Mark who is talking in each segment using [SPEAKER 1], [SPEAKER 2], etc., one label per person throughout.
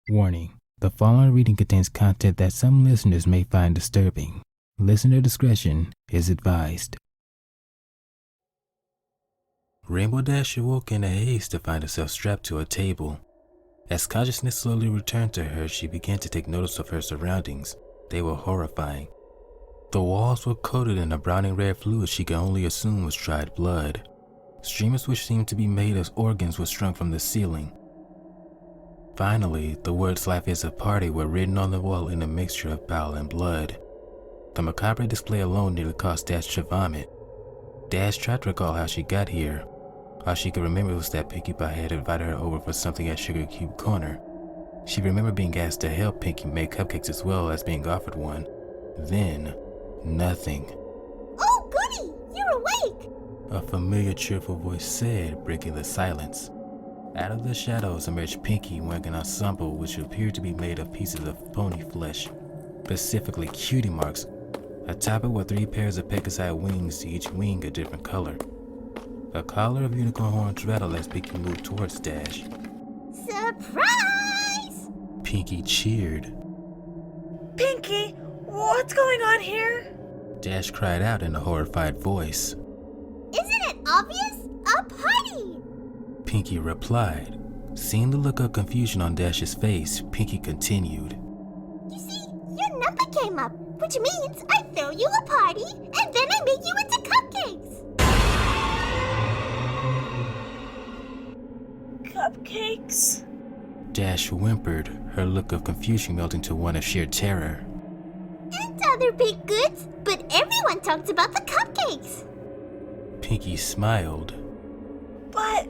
[SPEAKER 1] Warning: the following reading contains content that some listeners may find disturbing. Listener discretion is advised. Rainbow Dash awoke in a haste to find herself strapped to a table. As consciousness slowly returned to her, she began to take notice of her surroundings. They were horrifying. The walls were coated in a browning red fluid she could only assume was dried blood. Streamers which seemed to be made of organs were strung from the ceiling. Finally, the words "Life is a Party" were written on the wall in a mixture of bile and blood. The macabre display alone nearly caused Dash to vomit. Dash tried to recall how she got here. All she could remember was that Pinkie Pie had invited her over for something at Sugar Cube Corner. She remembered being asked to help Pinkie make cupcakes as well as being offered one. Then, nothing.
[SPEAKER 2] Oh, goody! You're awake!
[SPEAKER 1] A familiar, cheerful voice said, breaking the silence. Out of the shadows emerged Pinkie wearing an ensemble which appeared to be made of pieces of pony flesh, specifically cutie marks. Atop it were 3 pairs of pegasi wings, each wing a different color. A collar of unicorn horns rattled as Pinkie moved towards Dash.
[SPEAKER 2] Surprise!
[SPEAKER 1] Pinkie cheered.
[SPEAKER 3] Pinkie, what's going on here?
[SPEAKER 1] Dash cried out in a horrified voice.
[SPEAKER 2] Isn't it obvious? A party!
[SPEAKER 1] Pinkie replied. Seeing the look of confusion on Dash's face, Pinkie continued.
[SPEAKER 2] You see, your number came up, which means I throw you a party, and then I make you into cupcakes!
[SPEAKER 3] Cupcakes?
[SPEAKER 1] Dash whimpered, her look of confusion melting to one of sheer terror.
[SPEAKER 2] And other baked goods, but everyone talks about the cupcakes!
[SPEAKER 1] Pinkie smiled.
[SPEAKER 3] But...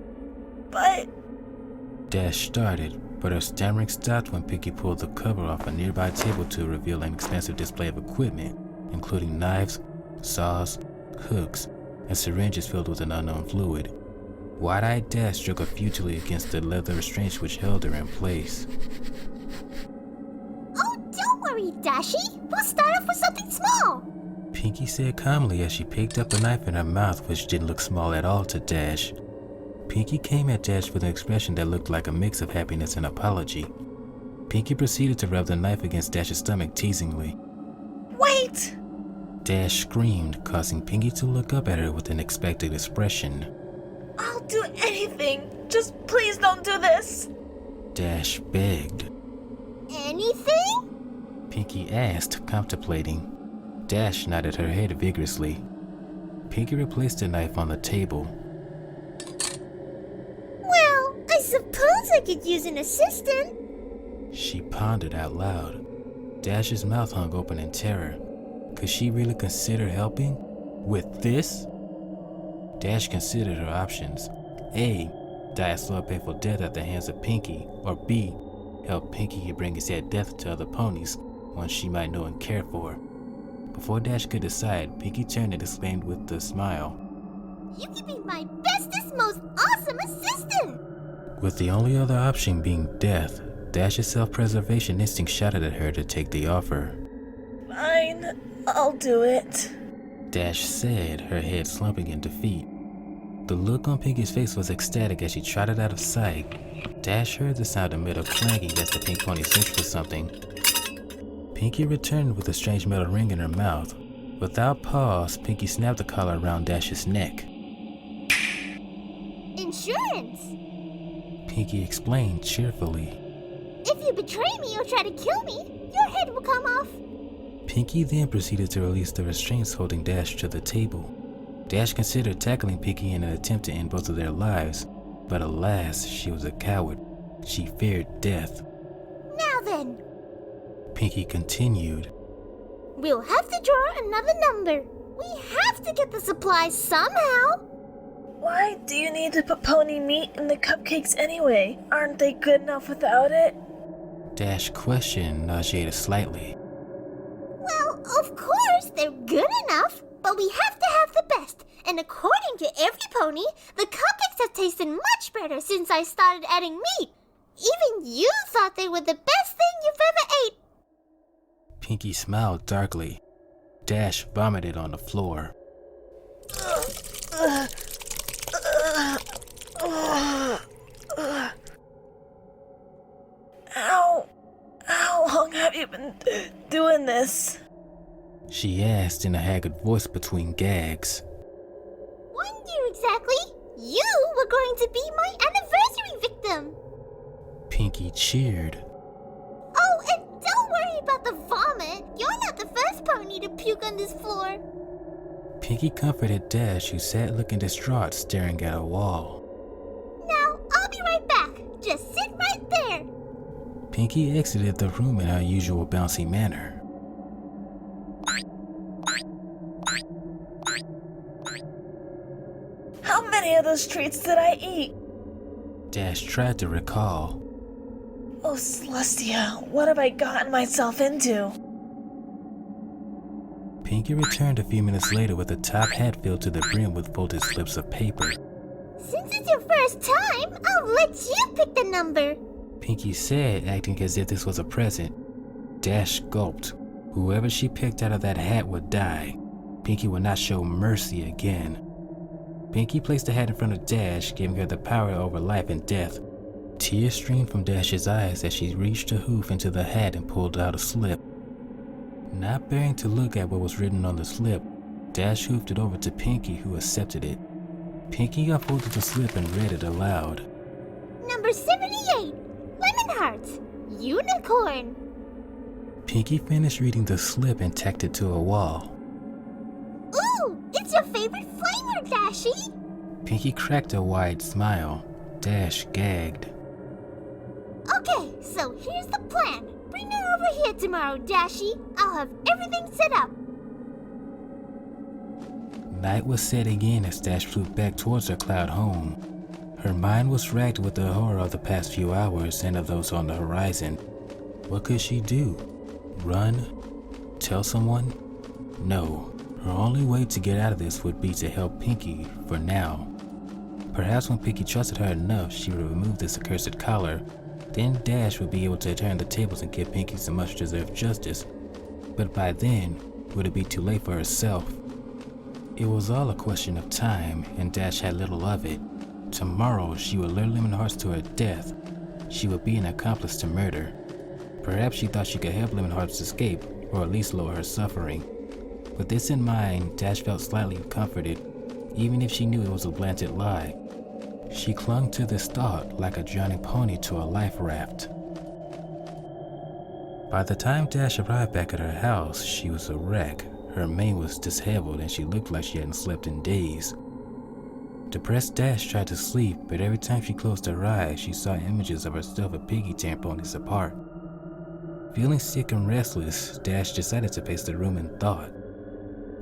[SPEAKER 1] Dash started, but her stammering stopped when Pinkie pulled the cover off a nearby table to reveal an expansive display of equipment, including knives, saws, hooks, and syringes filled with an unknown fluid. Wide-eyed Dash struggled futilely against the leather restraints which held her in place.
[SPEAKER 2] Oh, don't worry, Dashie. We'll start off with something small.
[SPEAKER 1] Pinkie said calmly as she picked up a knife in her mouth, which didn't look small at all to Dash. Pinkie came at Dash with an expression that looked like a mix of happiness and apology. Pinkie proceeded to rub the knife against Dash's stomach teasingly.
[SPEAKER 3] Wait!
[SPEAKER 1] Dash screamed, causing Pinkie to look up at her with an expectant expression.
[SPEAKER 3] I'll do anything. Just please don't do this.
[SPEAKER 1] Dash begged.
[SPEAKER 2] Anything?
[SPEAKER 1] Pinkie asked, contemplating. Dash nodded her head vigorously. Pinkie replaced the knife on the table.
[SPEAKER 2] Well, I suppose I could use an assistant.
[SPEAKER 1] She pondered out loud. Dash's mouth hung open in terror. Could she really consider helping? With this? Dash considered her options. A. Die a slow, painful death at the hands of Pinkie. Or B. Help Pinkie bring his sad death to other ponies, ones she might know and care for. Before Dash could decide, Pinkie turned and exclaimed with a smile.
[SPEAKER 2] You can be my bestest, most awesome assistant!
[SPEAKER 1] With the only other option being death, Dash's self-preservation instinct shouted at her to take the offer.
[SPEAKER 3] Fine, I'll do it.
[SPEAKER 1] Dash said, her head slumping in defeat. The look on Pinkie's face was ecstatic as she trotted out of sight. Dash heard the sound of metal clanging as the pink pony searched for something. Pinkie returned with a strange metal ring in her mouth. Without pause, Pinkie snapped the collar around Dash's neck.
[SPEAKER 2] Insurance!
[SPEAKER 1] Pinkie explained cheerfully.
[SPEAKER 2] If you betray me or try to kill me, your head will come off.
[SPEAKER 1] Pinkie then proceeded to release the restraints holding Dash to the table. Dash considered tackling Pinkie in an attempt to end both of their lives, but alas, she was a coward. She feared death.
[SPEAKER 2] Now then,
[SPEAKER 1] Pinkie continued.
[SPEAKER 2] we'll have to draw another number. We have to get the supplies somehow.
[SPEAKER 3] Why do you need to put pony meat in the cupcakes anyway? Aren't they good enough without it?
[SPEAKER 1] Dash questioned, nauseated slightly.
[SPEAKER 2] Well, of course, they're good enough, but we have to have the best. And according to every Pony. The cupcakes have tasted much better since I started adding meat. Even you thought they were the best thing you've ever ate.
[SPEAKER 1] Pinkie smiled darkly. Dash vomited on the floor.
[SPEAKER 3] Ow! How long have you been doing this?
[SPEAKER 1] She asked in a haggard voice between gags.
[SPEAKER 2] 1 year exactly. You were going to be my anniversary victim.
[SPEAKER 1] Pinkie cheered.
[SPEAKER 2] Oh, and don't worry about the vomit. You're not the first pony to puke on this floor.
[SPEAKER 1] Pinkie comforted Dash, who sat looking distraught, staring at a wall.
[SPEAKER 2] Now, I'll be right back. Just sit right there.
[SPEAKER 1] Pinkie exited the room in her usual bouncy manner.
[SPEAKER 3] How many of those treats did I eat?
[SPEAKER 1] Dash tried to recall.
[SPEAKER 3] Oh, Celestia, what have I gotten myself into?
[SPEAKER 1] Pinkie returned a few minutes later with a top hat filled to the brim with folded slips of paper.
[SPEAKER 2] Since it's your first time, I'll let you pick the number.
[SPEAKER 1] Pinkie said, acting as if this was a present. Dash gulped. Whoever she picked out of that hat would die. Pinkie would not show mercy again. Pinkie placed the hat in front of Dash, giving her the power over life and death. Tears streamed from Dash's eyes as she reached a hoof into the hat and pulled out a slip. Not bearing to look at what was written on the slip, Dash hoofed it over to Pinkie, who accepted it. Pinkie unfolded the slip and read it aloud.
[SPEAKER 2] Number 78, Lemon Hearts, Unicorn.
[SPEAKER 1] Pinkie finished reading the slip and tacked it to a wall.
[SPEAKER 2] Ooh, it's your favorite flavor, Dashy.
[SPEAKER 1] Pinkie cracked a wide smile. Dash gagged.
[SPEAKER 2] Okay, so here's the plan. Bring her over here tomorrow, Dashy. I'll have everything set up.
[SPEAKER 1] Night was setting in as Dash flew back towards her cloud home. Her mind was racked with the horror of the past few hours and of those on the horizon. What could she do? Run? Tell someone? No. Her only way to get out of this would be to help Pinkie, for now. Perhaps when Pinkie trusted her enough, she would remove this accursed collar. Then Dash would be able to turn the tables and give Pinkie some much-deserved justice. But by then, would it be too late for herself? It was all a question of time, and Dash had little of it. Tomorrow, she would lure Lemon Hearts to her death. She would be an accomplice to murder. Perhaps she thought she could help Lemon Hearts escape, or at least lower her suffering. With this in mind, Dash felt slightly comforted, even if she knew it was a blatant lie. She clung to this thought like a drowning pony to a life raft. By the time Dash arrived back at her house, she was a wreck. Her mane was disheveled and she looked like she hadn't slept in days. Depressed Dash tried to sleep, but every time she closed her eyes, she saw images of herself and Pinkie tearing ponies apart. Feeling sick and restless, Dash decided to pace the room in thought.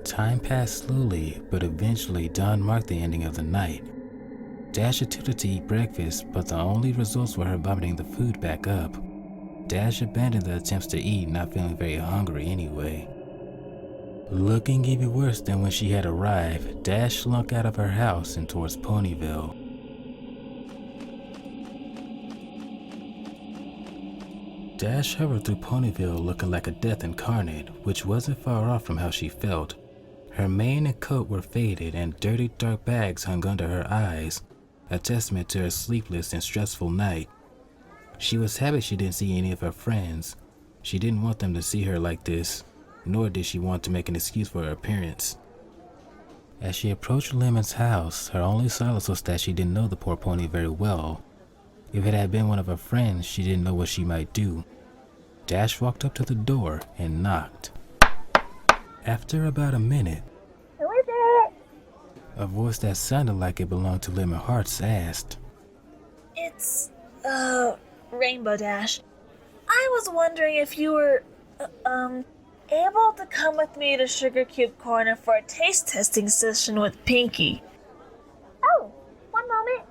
[SPEAKER 1] Time passed slowly, but eventually dawn marked the ending of the night. Dash attempted to eat breakfast, but the only results were her vomiting the food back up. Dash abandoned the attempts to eat, not feeling very hungry anyway. Looking even worse than when she had arrived, Dash slunk out of her house and towards Ponyville. Dash hovered through Ponyville looking like a death incarnate, which wasn't far off from how she felt. Her mane and coat were faded and dirty dark bags hung under her eyes, a testament to her sleepless and stressful night. She was happy she didn't see any of her friends. She didn't want them to see her like this, nor did she want to make an excuse for her appearance. As she approached Lemon's house, her only solace was that she didn't know the poor pony very well. If it had been one of her friends, she didn't know what she might do. Dash walked up to the door and knocked. After about a minute,
[SPEAKER 2] Who is it?
[SPEAKER 1] a voice that sounded like it belonged to Lemon Hearts asked.
[SPEAKER 3] It's, Rainbow Dash. I was wondering if you were, able to come with me to Sugar Cube Corner for a taste testing session with Pinkie.
[SPEAKER 2] Oh, one moment.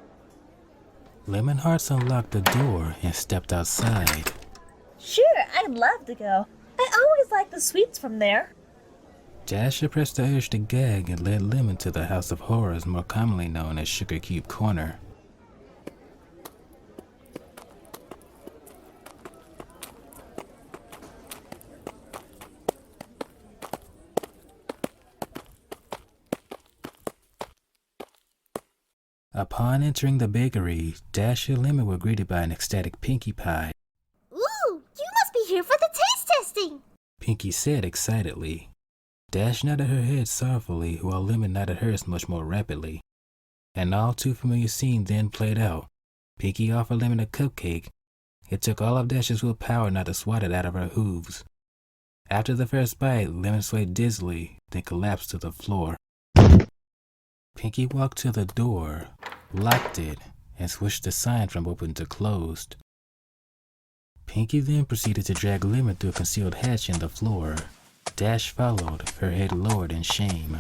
[SPEAKER 1] Lemon Hearts unlocked the door and stepped outside.
[SPEAKER 3] Sure, I'd love to go. I always like the sweets from there.
[SPEAKER 1] Dash suppressed the urge to gag and led Lemon to the House of Horrors, more commonly known as Sugar Cube Corner. Upon entering the bakery, Dash and Lemon were greeted by an ecstatic Pinkie Pie.
[SPEAKER 2] Ooh, you must be here for the taste testing!
[SPEAKER 1] Pinkie said excitedly. Dash nodded her head sorrowfully, while Lemon nodded hers much more rapidly. An all too familiar scene then played out. Pinkie offered Lemon a cupcake. It took all of Dash's willpower not to swat it out of her hooves. After the first bite, Lemon swayed dizzily, then collapsed to the floor. Pinkie walked to the door, locked it, and switched the sign from open to closed. Pinkie then proceeded to drag Lemon through a concealed hatch in the floor. Dash followed, her head lowered in shame.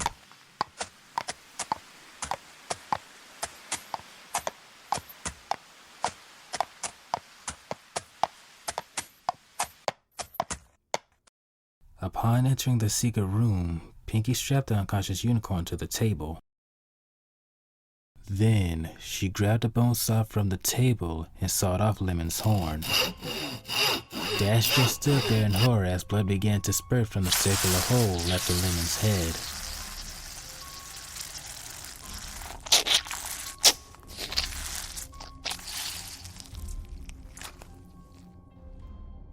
[SPEAKER 1] Upon entering the secret room, Pinkie strapped the unconscious unicorn to the table. Then, she grabbed a bone saw from the table and sawed off Lemon's horn. Dash just stood there in horror as blood began to spurt from the circular hole left in Lemon's head.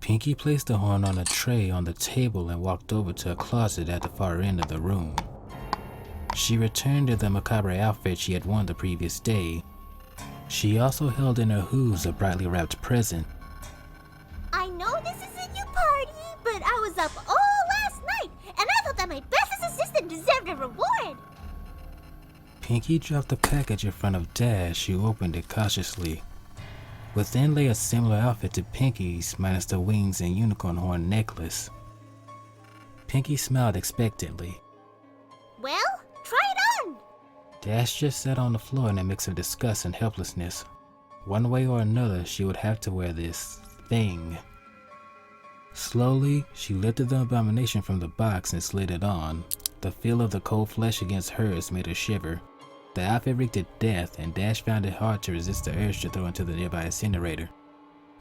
[SPEAKER 1] Pinkie placed the horn on a tray on the table and walked over to a closet at the far end of the room. She returned to the macabre outfit she had worn the previous day. She also held in her hooves a brightly wrapped present.
[SPEAKER 2] I know this isn't your party, but I was up all last night, and I thought that my bestest assistant deserved a reward!
[SPEAKER 1] Pinkie dropped the package in front of Dash, who opened it cautiously. Within lay a similar outfit to Pinkie's, minus the wings and unicorn horn necklace. Pinkie smiled expectantly.
[SPEAKER 2] Well, try it on!
[SPEAKER 1] Dash just sat on the floor in a mix of disgust and helplessness. One way or another, she would have to wear this thing. Slowly, she lifted the abomination from the box and slid it on. The feel of the cold flesh against hers made her shiver. The outfit reeked of death, and Dash found it hard to resist the urge to throw into the nearby incinerator.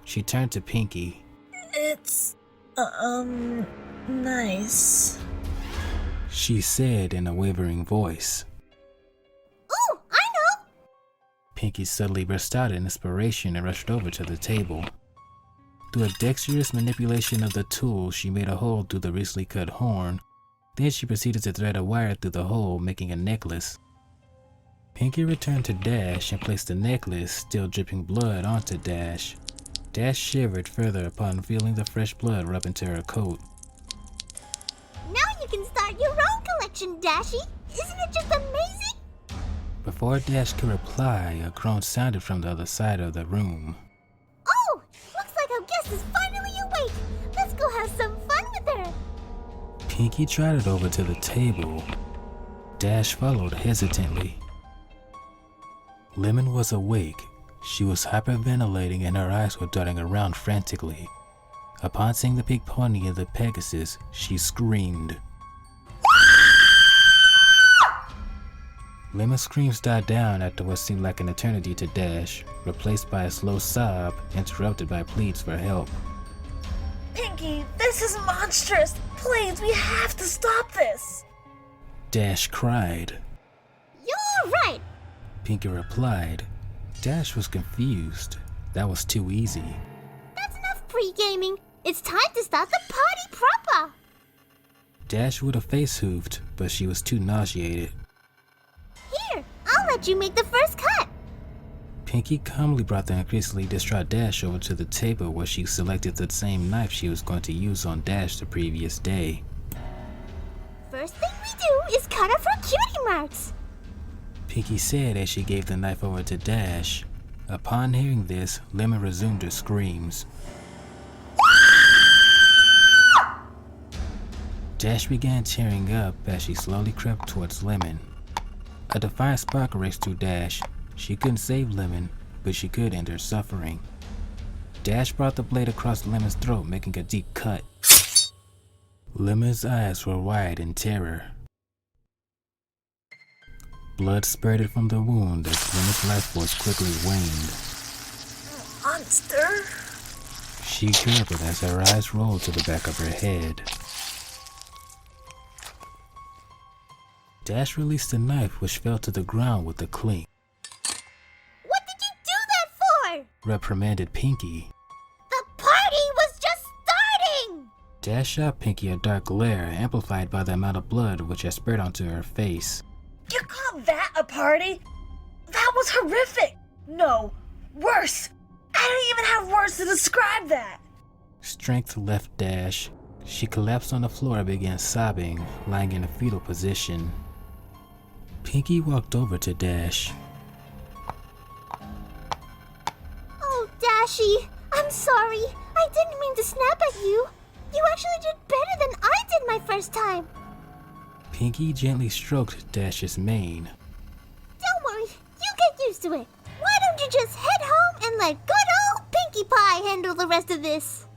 [SPEAKER 1] She turned to Pinkie.
[SPEAKER 3] It's, nice.
[SPEAKER 1] She said in a wavering voice.
[SPEAKER 2] Ooh, I know!
[SPEAKER 1] Pinkie suddenly burst out in inspiration and rushed over to the table. Through a dexterous manipulation of the tool, she made a hole through the recently cut horn. Then she proceeded to thread a wire through the hole, making a necklace. Pinkie returned to Dash and placed the necklace, still dripping blood, onto Dash. Dash shivered further upon feeling the fresh blood rub into her coat.
[SPEAKER 2] Now you can start your own collection, Dashy! Isn't it just amazing?
[SPEAKER 1] Before Dash could reply, a groan sounded from the other side of the room.
[SPEAKER 2] Oh! Looks like our guest is finally awake! Let's go have some fun with her!
[SPEAKER 1] Pinkie trotted over to the table. Dash followed hesitantly. Lemon was awake. She was hyperventilating and her eyes were darting around frantically. Upon seeing the pink pony and the Pegasus, she screamed. Lemon's screams died down after what seemed like an eternity to Dash, replaced by a slow sob, interrupted by pleas for help.
[SPEAKER 3] Pinkie, this is monstrous! Please, we have to stop this!
[SPEAKER 1] Dash cried.
[SPEAKER 2] You're right!
[SPEAKER 1] Pinkie replied. Dash was confused. That was too easy.
[SPEAKER 2] That's enough pre-gaming. It's time to start the party proper!
[SPEAKER 1] Dash would have face hoofed, but she was too nauseated.
[SPEAKER 2] Here, I'll let you make the first cut!
[SPEAKER 1] Pinkie calmly brought the increasingly distraught Dash over to the table where she selected the same knife she was going to use on Dash the previous day.
[SPEAKER 2] First thing we do is cut off her cutie marks!
[SPEAKER 1] Pinkie said as she gave the knife over to Dash. Upon hearing this, Lemon resumed her screams. Dash began tearing up as she slowly crept towards Lemon. A defiant spark raced through Dash. She couldn't save Lemon, but she could end her suffering. Dash brought the blade across Lemon's throat, making a deep cut. Lemon's eyes were wide in terror. Blood spurted from the wound as Lemon's life force quickly waned.
[SPEAKER 3] Monster?
[SPEAKER 1] She gurgled as her eyes rolled to the back of her head. Dash released the knife, which fell to the ground with a clink.
[SPEAKER 2] What did you do that for?
[SPEAKER 1] Reprimanded Pinkie.
[SPEAKER 2] The party was just starting!
[SPEAKER 1] Dash shot Pinkie a dark glare, amplified by the amount of blood which had spurted onto her face.
[SPEAKER 3] You call that a party? That was horrific! No, worse! I don't even have words to describe that!
[SPEAKER 1] Strength left Dash. She collapsed on the floor and began sobbing, lying in a fetal position. Pinkie walked over to Dash.
[SPEAKER 2] Oh, Dashy, I'm sorry. I didn't mean to snap at you. You actually did better than I did my first time.
[SPEAKER 1] Pinkie gently stroked Dash's mane.
[SPEAKER 2] Don't worry, you get used to it. Why don't you just head home and let good old Pinkie Pie handle the rest of this?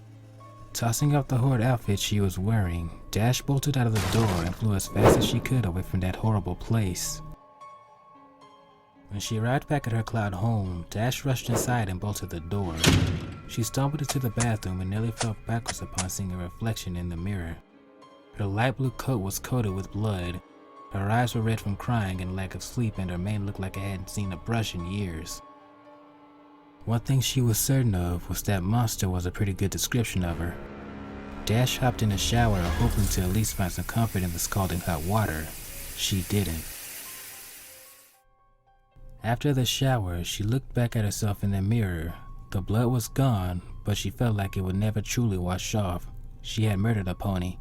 [SPEAKER 1] Tossing off the horrid outfit she was wearing, Dash bolted out of the door and flew as fast as she could away from that horrible place. When she arrived back at her cloud home, Dash rushed inside and bolted the door. She stumbled into the bathroom and nearly fell backwards upon seeing a reflection in the mirror. Her light blue coat was coated with blood. Her eyes were red from crying and lack of sleep, and her mane looked like it hadn't seen a brush in years. One thing she was certain of was that monster was a pretty good description of her. Dash hopped in the shower, hoping to at least find some comfort in the scalding hot water. She didn't. After the shower, she looked back at herself in the mirror. The blood was gone, but she felt like it would never truly wash off. She had murdered a pony.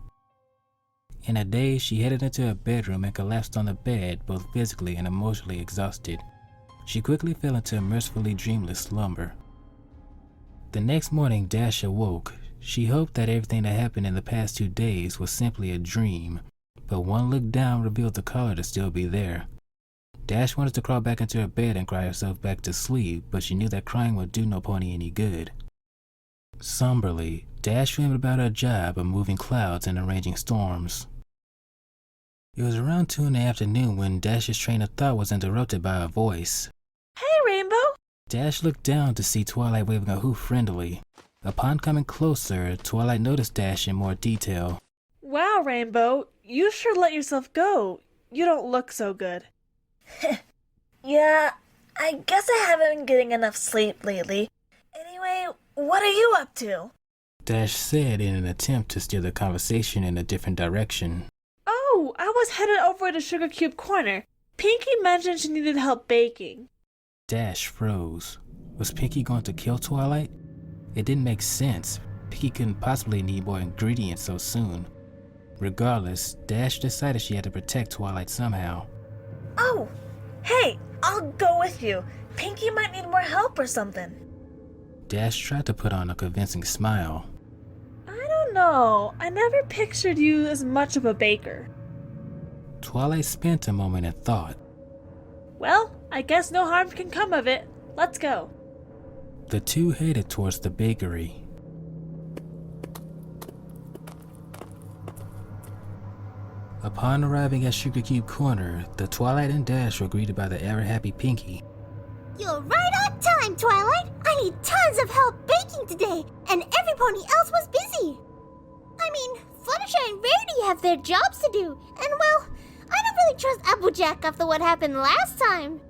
[SPEAKER 1] In a daze, she headed into her bedroom and collapsed on the bed, both physically and emotionally exhausted. She quickly fell into a mercifully dreamless slumber. The next morning, Dash awoke. She hoped that everything that happened in the past 2 days was simply a dream, but one look down revealed the color to still be there. Dash wanted to crawl back into her bed and cry herself back to sleep, but she knew that crying would do no pony any good. Somberly, Dash dreamed about her job of moving clouds and arranging storms. It was around 2 in the afternoon when Dash's train of thought was interrupted by a voice.
[SPEAKER 3] Hey, Rainbow!
[SPEAKER 1] Dash looked down to see Twilight waving a hoof friendly. Upon coming closer, Twilight noticed Dash in more detail.
[SPEAKER 3] Wow, Rainbow, you sure let yourself go. You don't look so good. Yeah, I guess I haven't been getting enough sleep lately. Anyway, what are you up to?
[SPEAKER 1] Dash said in an attempt to steer the conversation in a different direction.
[SPEAKER 3] Oh, I was headed over to Sugar Cube Corner. Pinkie mentioned she needed help baking.
[SPEAKER 1] Dash froze. Was Pinkie going to kill Twilight? It didn't make sense. Pinkie couldn't possibly need more ingredients so soon. Regardless, Dash decided she had to protect Twilight somehow.
[SPEAKER 3] Oh, hey, I'll go with you. Pinkie might need more help or something.
[SPEAKER 1] Dash tried to put on a convincing smile.
[SPEAKER 3] I don't know. I never pictured you as much of a baker.
[SPEAKER 1] Twilight spent a moment and thought.
[SPEAKER 3] Well, I guess no harm can come of it. Let's go.
[SPEAKER 1] The two headed towards the bakery. Upon arriving at Sugar Cube Corner, the Twilight and Dash were greeted by the ever-happy Pinkie.
[SPEAKER 2] You're right on time, Twilight. I need tons of help baking today, and every pony else was busy. I mean, Fluttershy and Rarity have their jobs to do, and well, I don't really trust Applejack after what happened last time.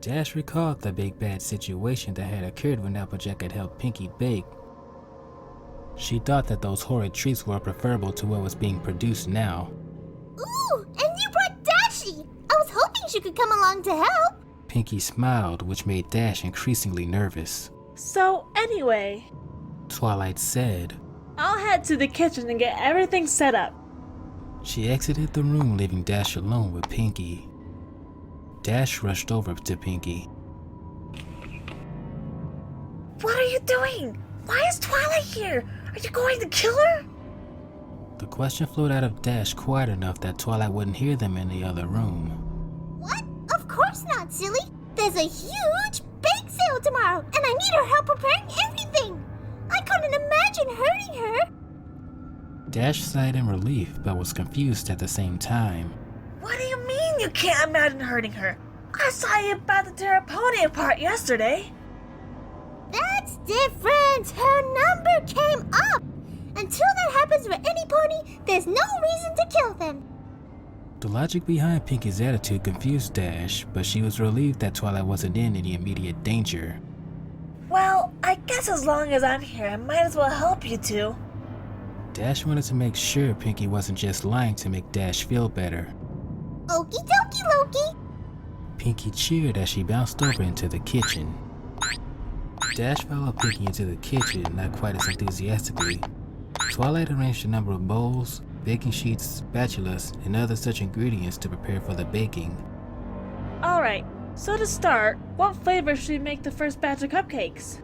[SPEAKER 1] Dash recalled the big bad situation that had occurred when Applejack had helped Pinkie bake. She thought that those horrid treats were preferable to what was being produced now.
[SPEAKER 2] Ooh, and you brought Dashy! I was hoping she could come along to help.
[SPEAKER 1] Pinkie smiled, which made Dash increasingly nervous.
[SPEAKER 3] So, anyway,
[SPEAKER 1] Twilight said.
[SPEAKER 3] I'll head to the kitchen and get everything set up.
[SPEAKER 1] She exited the room, leaving Dash alone with Pinkie. Dash rushed over to Pinkie.
[SPEAKER 3] What are you doing? Why is Twilight here? Are you going to kill her?
[SPEAKER 1] The question flowed out of Dash quiet enough that Twilight wouldn't hear them in the other room.
[SPEAKER 2] What? Of course not, silly. There's a huge bake sale tomorrow, and I need her help preparing everything. I couldn't imagine hurting her.
[SPEAKER 1] Dash sighed in relief but was confused at the same time.
[SPEAKER 3] What do you mean you can't imagine hurting her? I saw you about to tear a pony apart yesterday.
[SPEAKER 2] That's different. Her number came up. Until that happens for any pony, there's no reason to kill them.
[SPEAKER 1] The logic behind Pinkie's attitude confused Dash, but she was relieved that Twilight wasn't in any immediate danger.
[SPEAKER 3] Well, I guess as long as I'm here, I might as well help you two.
[SPEAKER 1] Dash wanted to make sure Pinkie wasn't just lying to make Dash feel better.
[SPEAKER 2] Okie dokie, Loki.
[SPEAKER 1] Pinkie cheered as she bounced over into the kitchen. Dash followed Pinkie into the kitchen, not quite as enthusiastically. Twilight arranged a number of bowls, baking sheets, spatulas, and other such ingredients to prepare for the baking.
[SPEAKER 3] Alright, so to start, what flavor should we make the first batch of cupcakes?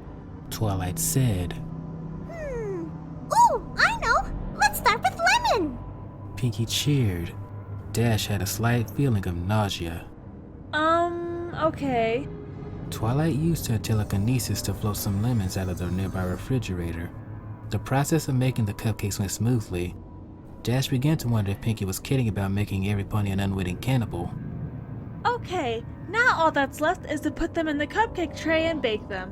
[SPEAKER 1] Twilight said.
[SPEAKER 2] Ooh, I know. Let's start with lemon.
[SPEAKER 1] Pinkie cheered. Dash had a slight feeling of nausea.
[SPEAKER 3] Okay.
[SPEAKER 1] Twilight used her telekinesis to float some lemons out of the nearby refrigerator. The process of making the cupcakes went smoothly. Dash began to wonder if Pinkie was kidding about making every pony an unwitting cannibal.
[SPEAKER 3] Okay, now all that's left is to put them in the cupcake tray and bake them.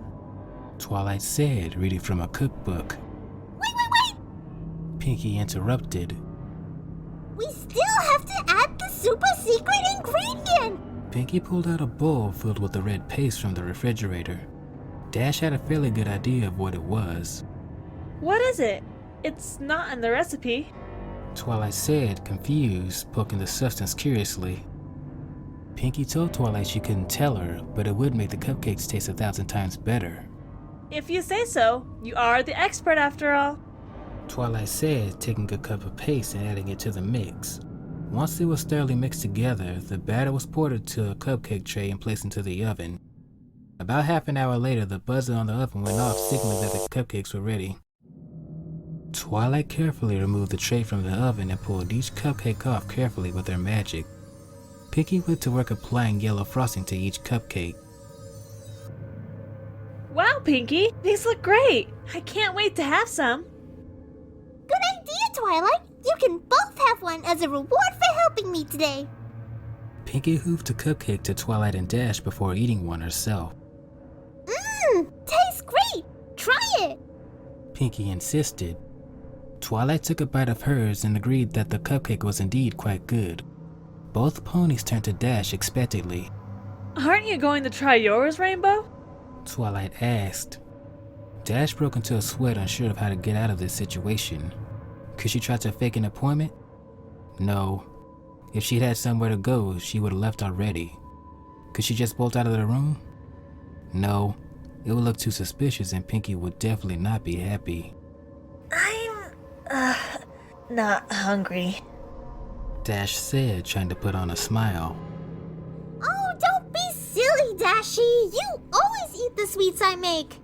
[SPEAKER 1] Twilight said, reading from a cookbook.
[SPEAKER 2] Wait.
[SPEAKER 1] Pinkie interrupted.
[SPEAKER 2] We still have to add the super secret ingredient.
[SPEAKER 1] Pinkie pulled out a bowl filled with the red paste from the refrigerator. Dash had a fairly good idea of what it was.
[SPEAKER 3] What is it? It's not in the recipe.
[SPEAKER 1] Twilight said, confused, poking the substance curiously. Pinkie told Twilight she couldn't tell her, but it would make the cupcakes taste 1,000 times better.
[SPEAKER 3] If you say so, you are the expert after all.
[SPEAKER 1] Twilight said, taking a cup of paste and adding it to the mix. Once it was thoroughly mixed together, the batter was poured into a cupcake tray and placed into the oven. About half an hour later, the buzzer on the oven went off, signaling that the cupcakes were ready. Twilight carefully removed the tray from the oven and pulled each cupcake off carefully with her magic. Pinkie went to work applying yellow frosting to each cupcake.
[SPEAKER 3] Wow, Pinkie, these look great. I can't wait to have some.
[SPEAKER 2] Good idea, Twilight. You can both have one as a reward for helping me today.
[SPEAKER 1] Pinkie hoofed a cupcake to Twilight and Dash before eating one herself.
[SPEAKER 2] Tastes great. Try it.
[SPEAKER 1] Pinkie insisted. Twilight took a bite of hers and agreed that the cupcake was indeed quite good. Both ponies turned to Dash expectantly.
[SPEAKER 3] Aren't you going to try yours, Rainbow?
[SPEAKER 1] Twilight asked. Dash broke into a sweat, unsure of how to get out of this situation. Could she try to fake an appointment? No. If she'd had somewhere to go, she would have left already. Could she just bolt out of the room? No. It would look too suspicious and Pinkie would definitely not be happy.
[SPEAKER 3] I'm, not hungry.
[SPEAKER 1] Dash said, trying to put on a smile.
[SPEAKER 2] Oh, don't be silly, Dashy. You always eat the sweets I make.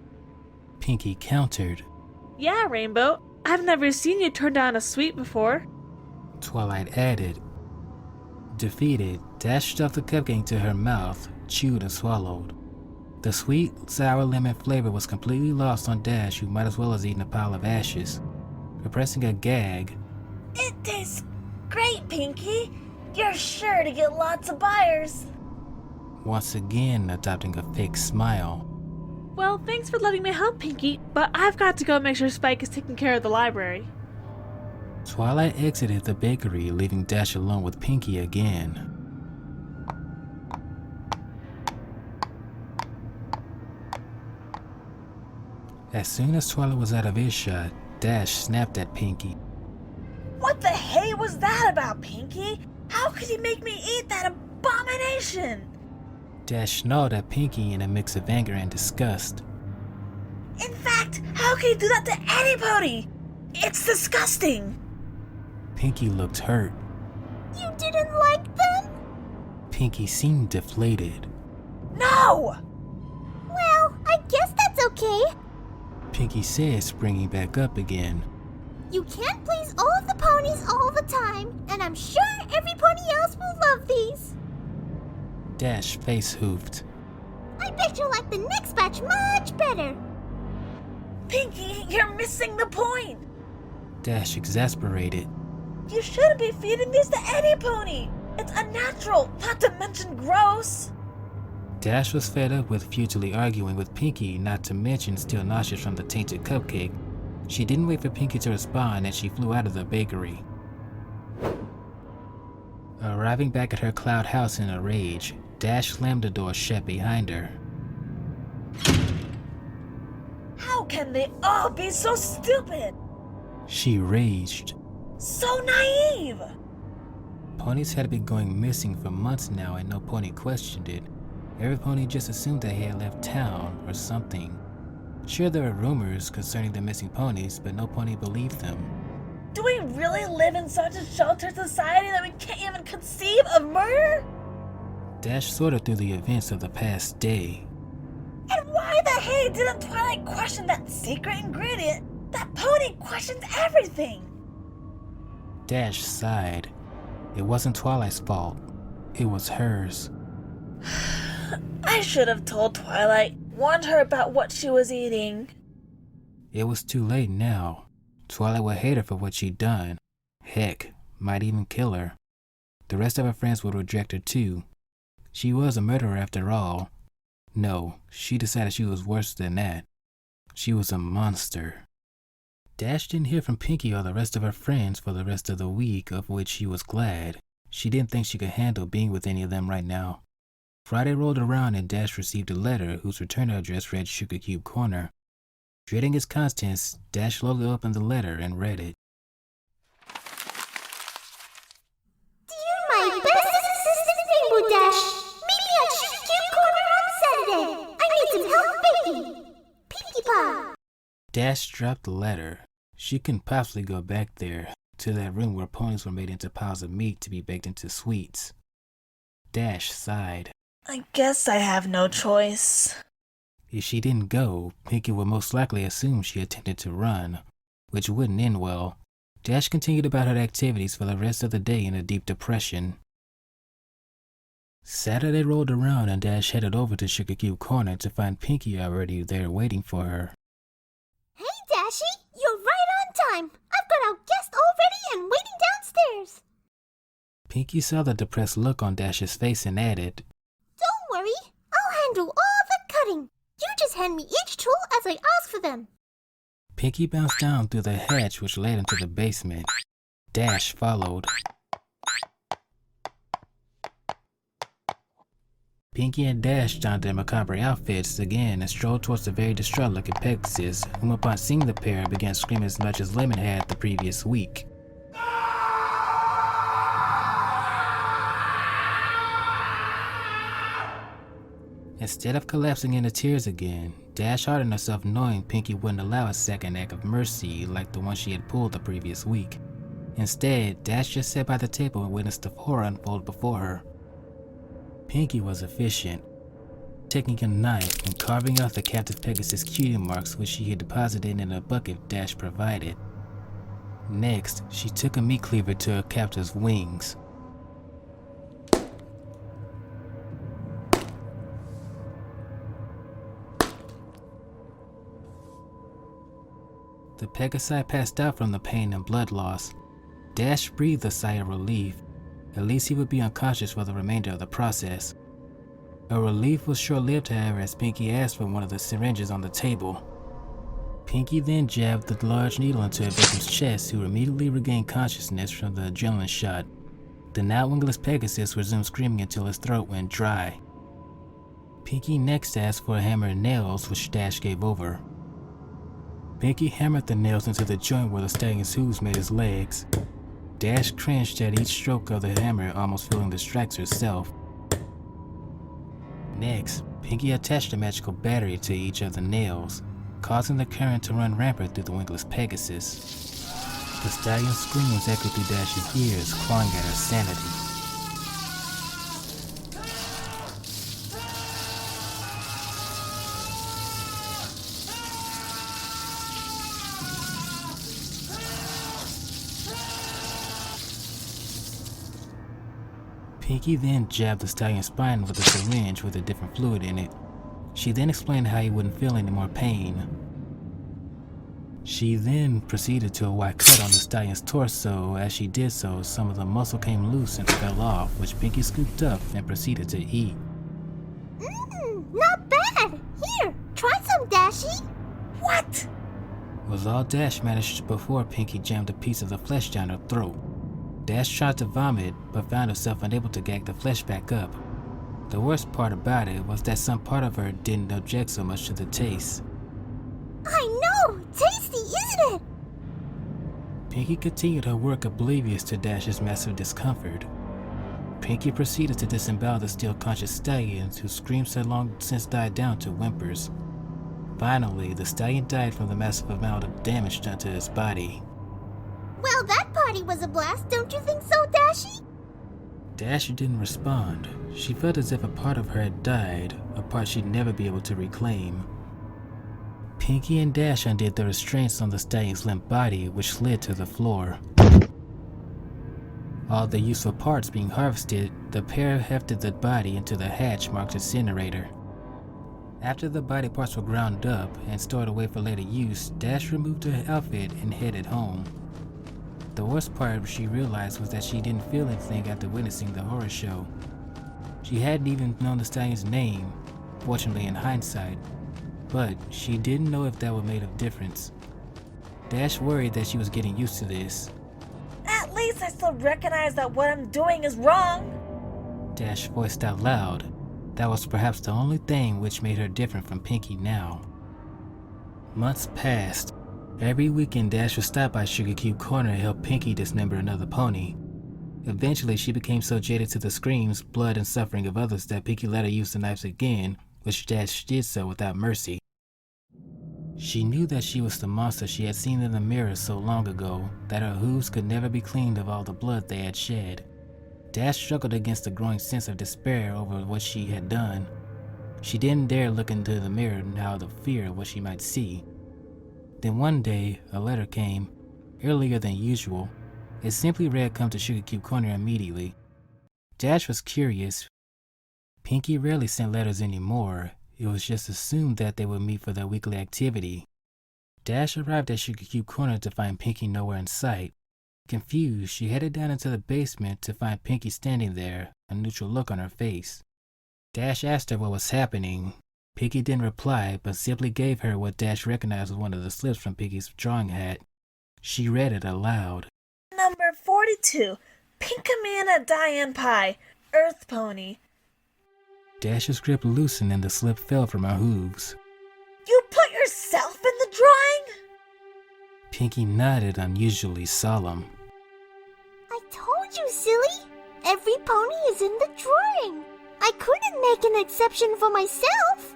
[SPEAKER 1] Pinkie countered.
[SPEAKER 3] Yeah, Rainbow. I've never seen you turn down a sweet before.
[SPEAKER 1] Twilight added. Defeated, Dash stuffed the cupcake into her mouth, chewed and swallowed. The sweet, sour lemon flavor was completely lost on Dash, who might as well have eaten a pile of ashes. Repressing a gag.
[SPEAKER 3] It tastes great, Pinkie. You're sure to get lots of buyers.
[SPEAKER 1] Once again adopting a fake smile.
[SPEAKER 3] Well, thanks for letting me help, Pinkie, but I've got to go make sure Spike is taking care of the library.
[SPEAKER 1] Twilight exited the bakery, leaving Dash alone with Pinkie again. As soon as Twilight was out of earshot, Dash snapped at Pinkie.
[SPEAKER 3] What the hey was that about, Pinkie? How could you make me eat that abomination?
[SPEAKER 1] Dash snarled at Pinkie in a mix of anger and disgust.
[SPEAKER 3] In fact, how can you do that to any pony? It's disgusting.
[SPEAKER 1] Pinkie looked hurt.
[SPEAKER 2] You didn't like them?
[SPEAKER 1] Pinkie seemed deflated.
[SPEAKER 3] No!
[SPEAKER 2] Well, I guess that's okay.
[SPEAKER 1] Pinkie said, springing back up again.
[SPEAKER 2] You can't please all of the ponies all the time, and I'm sure every pony else will love these.
[SPEAKER 1] Dash face hoofed.
[SPEAKER 2] I bet you'll like the next batch much better.
[SPEAKER 3] Pinkie, you're missing the point.
[SPEAKER 1] Dash exasperated.
[SPEAKER 3] You shouldn't be feeding these to any pony! It's unnatural, not to mention gross!
[SPEAKER 1] Dash was fed up with futilely arguing with Pinkie, not to mention still nauseous from the tainted cupcake. She didn't wait for Pinkie to respond and she flew out of the bakery. Arriving back at her cloud house in a rage, Dash slammed the door shut behind her.
[SPEAKER 3] How can they all be so stupid?
[SPEAKER 1] She raged.
[SPEAKER 3] So naive!
[SPEAKER 1] Ponies had been going missing for months now and no pony questioned it. Every pony just assumed they had left town or something. Sure, there were rumors concerning the missing ponies, but no pony believed them.
[SPEAKER 3] Do we really live in such a sheltered society that we can't even conceive of murder?
[SPEAKER 1] Dash sorted through the events of the past day.
[SPEAKER 3] And why the hey didn't Twilight question that secret ingredient? That pony questions everything!
[SPEAKER 1] Dash sighed. It wasn't Twilight's fault. It was hers.
[SPEAKER 3] I should have told Twilight, warned her about what she was eating.
[SPEAKER 1] It was too late now. Twilight would hate her for what she'd done. Heck, might even kill her. The rest of her friends would reject her too. She was a murderer after all. No, she decided she was worse than that. She was a monster. Dash didn't hear from Pinkie or the rest of her friends for the rest of the week, of which she was glad. She didn't think she could handle being with any of them right now. Friday rolled around and Dash received a letter whose return address read Sugar Cube Corner. Dreading its contents, Dash slowly opened the letter and read it.
[SPEAKER 2] Dear my bestest assistant Rainbow Dash, meet me at Sugar Cube Corner on Saturday. I need some help baking. Pinkie Pie.
[SPEAKER 1] Dash dropped the letter. She couldn't possibly go back there, to that room where ponies were made into piles of meat to be baked into sweets. Dash sighed.
[SPEAKER 3] I guess I have no choice.
[SPEAKER 1] If she didn't go, Pinkie would most likely assume she attempted to run, which wouldn't end well. Dash continued about her activities for the rest of the day in a deep depression. Saturday rolled around and Dash headed over to Sugar Cube Corner to find Pinkie already there waiting for her.
[SPEAKER 2] Hey Dashy, you're right on time. I've got our guest all ready and waiting downstairs.
[SPEAKER 1] Pinkie saw the depressed look on Dash's face and added,
[SPEAKER 2] Don't worry, I'll handle all the cutting. You just hand me each tool as I ask for them.
[SPEAKER 1] Pinkie bounced down through the hatch which led into the basement. Dash followed. Pinkie and Dash donned their macabre outfits again and strolled towards the very distraught-looking Pegasus, whom upon seeing the pair began screaming as much as Lemon had the previous week. Instead of collapsing into tears again, Dash hardened herself knowing Pinkie wouldn't allow a second act of mercy like the one she had pulled the previous week. Instead, Dash just sat by the table and witnessed the horror unfold before her. Pinkie was efficient, taking a knife and carving off the captive Pegasus cutie marks which she had deposited in a bucket Dash provided. Next, she took a meat cleaver to her captive's wings. The Pegasi passed out from the pain and blood loss. Dash breathed a sigh of relief. At least he would be unconscious for the remainder of the process. Her relief was short-lived, however, as Pinkie asked for one of the syringes on the table. Pinkie then jabbed the large needle into her victim's chest, who immediately regained consciousness from the adrenaline shot. The now wingless Pegasus resumed screaming until his throat went dry. Pinkie next asked for a hammer and nails, which Dash gave over. Pinkie hammered the nails into the joint where the stallion's hooves made his legs. Dash cringed at each stroke of the hammer, almost feeling the strikes herself. Next, Pinkie attached a magical battery to each of the nails, causing the current to run rampant through the wingless Pegasus. The stallion's screams echoed through Dash's ears, clawing at her sanity. Pinkie then jabbed the stallion's spine with a syringe with a different fluid in it. She then explained how he wouldn't feel any more pain. She then proceeded to a wide cut on the stallion's torso. As she did so, some of the muscle came loose and fell off, which Pinkie scooped up and proceeded to eat.
[SPEAKER 2] Not bad! Here, try some, Dashie!
[SPEAKER 3] What?
[SPEAKER 1] Was all Dash managed before Pinkie jammed a piece of the flesh down her throat. Dash tried to vomit, but found herself unable to gag the flesh back up. The worst part about it was that some part of her didn't object so much to the taste.
[SPEAKER 2] I know! Tasty, isn't it?
[SPEAKER 1] Pinkie continued her work oblivious to Dash's massive discomfort. Pinkie proceeded to disembowel the still conscious stallion, whose screams had long since died down to whimpers. Finally, the stallion died from the massive amount of damage done to his body.
[SPEAKER 2] Well, that party was a blast, don't you think so, Dashie?
[SPEAKER 1] Dash didn't respond. She felt as if a part of her had died, a part she'd never be able to reclaim. Pinkie and Dash undid the restraints on the stallion's limp body, which slid to the floor. All the useful parts being harvested, the pair hefted the body into the hatch marked incinerator. After the body parts were ground up and stored away for later use, Dash removed her outfit and headed home. The worst part she realized was that she didn't feel anything after witnessing the horror show. She hadn't even known the stallion's name, fortunately in hindsight, but she didn't know if that would make a difference. Dash worried that she was getting used to this.
[SPEAKER 3] At least I still recognize that what I'm doing is wrong.
[SPEAKER 1] Dash voiced out loud. That was perhaps the only thing which made her different from Pinkie now. Months passed. Every weekend Dash would stop by Sugar Cube Corner and help Pinkie dismember another pony. Eventually she became so jaded to the screams, blood, and suffering of others that Pinkie let her use the knives again, which Dash did so without mercy. She knew that she was the monster she had seen in the mirror so long ago, that her hooves could never be cleaned of all the blood they had shed. Dash struggled against a growing sense of despair over what she had done. She didn't dare look into the mirror now out of fear of what she might see. Then one day, a letter came, earlier than usual. It simply read, "Come to Sugar Cube Corner immediately." Dash was curious. Pinkie rarely sent letters anymore. It was just assumed that they would meet for their weekly activity. Dash arrived at Sugar Cube Corner to find Pinkie nowhere in sight. Confused, she headed down into the basement to find Pinkie standing there, a neutral look on her face. Dash asked her what was happening. Pinkie didn't reply, but simply gave her what Dash recognized as one of the slips from Pinkie's drawing hat. She read it aloud.
[SPEAKER 3] Number 42, Pinkamana Diane Pie, Earth Pony.
[SPEAKER 1] Dash's grip loosened and the slip fell from her hooves.
[SPEAKER 3] You put yourself in the drawing?
[SPEAKER 1] Pinkie nodded, unusually solemn.
[SPEAKER 2] I told you, silly! Every pony is in the drawing! I couldn't make an exception for myself!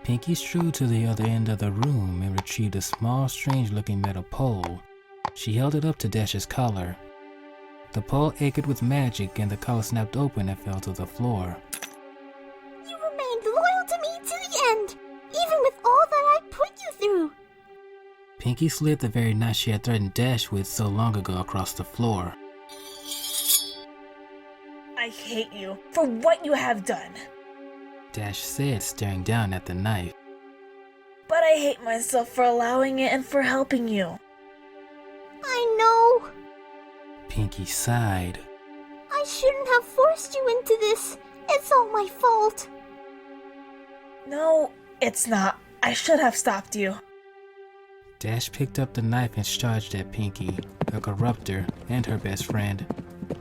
[SPEAKER 1] Pinkie strode to the other end of the room and retrieved a small, strange-looking metal pole. She held it up to Dash's collar. The pole ached with magic and the collar snapped open and fell to the floor.
[SPEAKER 2] You remained loyal to me to the end, even with all that I put you through!
[SPEAKER 1] Pinkie slid the very knife she had threatened Dash with so long ago across the floor.
[SPEAKER 3] I hate you for what you have done.
[SPEAKER 1] Dash said, staring down at the knife.
[SPEAKER 3] But I hate myself for allowing it and for helping you.
[SPEAKER 2] I know.
[SPEAKER 1] Pinkie sighed.
[SPEAKER 2] I shouldn't have forced you into this. It's all my fault.
[SPEAKER 3] No, it's not. I should have stopped you.
[SPEAKER 1] Dash picked up the knife and charged at Pinkie, her corruptor, and her best friend.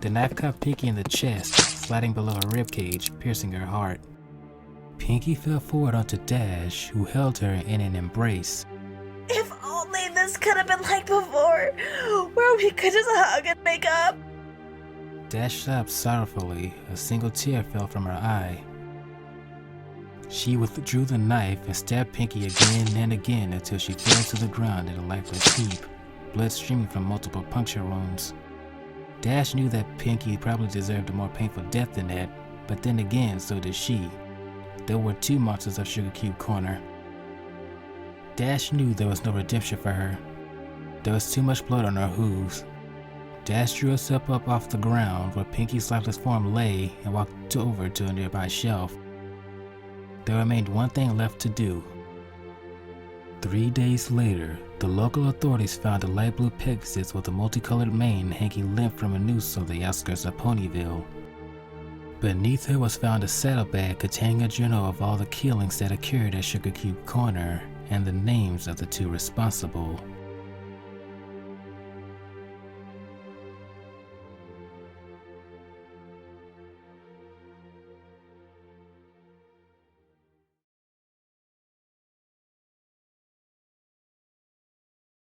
[SPEAKER 1] The knife cut Pinkie in the chest, sliding below her ribcage, piercing her heart. Pinkie fell forward onto Dash, who held her in an embrace.
[SPEAKER 3] If only this could have been like before, where we could just hug and make up.
[SPEAKER 1] Dash sobbed sorrowfully. A single tear fell from her eye. She withdrew the knife and stabbed Pinkie again and again until she fell to the ground in a lifeless heap, blood streaming from multiple puncture wounds. Dash knew that Pinkie probably deserved a more painful death than that, but then again, so did she. There were two monsters of Sugar Cube Corner. Dash knew there was no redemption for her. There was too much blood on her hooves. Dash drew herself up off the ground where Pinkie's lifeless form lay and walked over to a nearby shelf. There remained one thing left to do. 3 days later, the local authorities found a light blue Pegasus with a multicolored mane hanging limp from a noose on the outskirts of Ponyville. Beneath her was found a saddlebag containing a journal of all the killings that occurred at Sugar Cube Corner and the names of the two responsible.